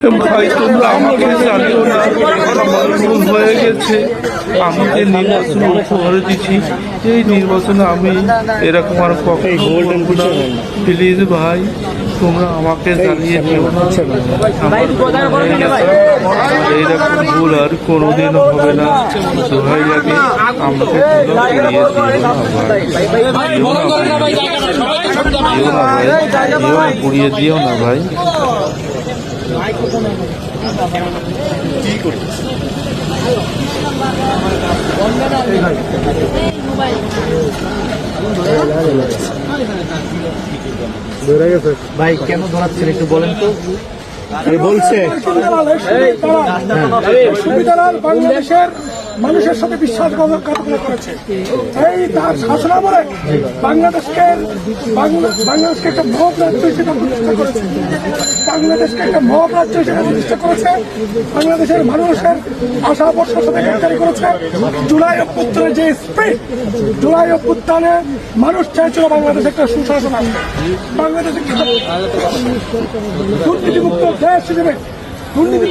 ভাই তোমরা আমাকে জানিও না, আমার ভুল হয়ে গেছে। আমি যে নির্বাচনে উপহার দিচ্ছি, এই নির্বাচনে আমি এরকম আর কখনো বলবো না। প্লিজ ভাই তোমরা আমাকে জানিয়ে দিও না, এইরকম ভুল আর কোনোদিন হবে না। দোহাই লাগে আমাকে পুড়িয়ে দিও না ভাই। ভাই কেন ধরাচ্ছেন একটু বলেন তো। বলছে বাংলাদেশের মানুষের সাথে বিশ্বাসঘাতকতা করেছে। এই তার শাসনামলে বাংলাদেশকে একটা মহৎ রাজ্য হিসেবে প্রতিষ্ঠা করেছে। বাংলাদেশকে একটা মহৎ রাজ্য হিসেবে প্রতিষ্ঠা করেছে। বাংলাদেশের মানুষের আশা ভরসার সাথে গ্রেফতারি করেছে। জুলাই অভ্যুত্থানের যে স্পিড, জুলাই অভ্যুত্থানে মানুষ চাইছিল বাংলাদেশে একটা সুশাসন আসবে, বাংলাদেশে দুর্নীতিমুক্ত দেশ হিসেবে, দুর্নীতি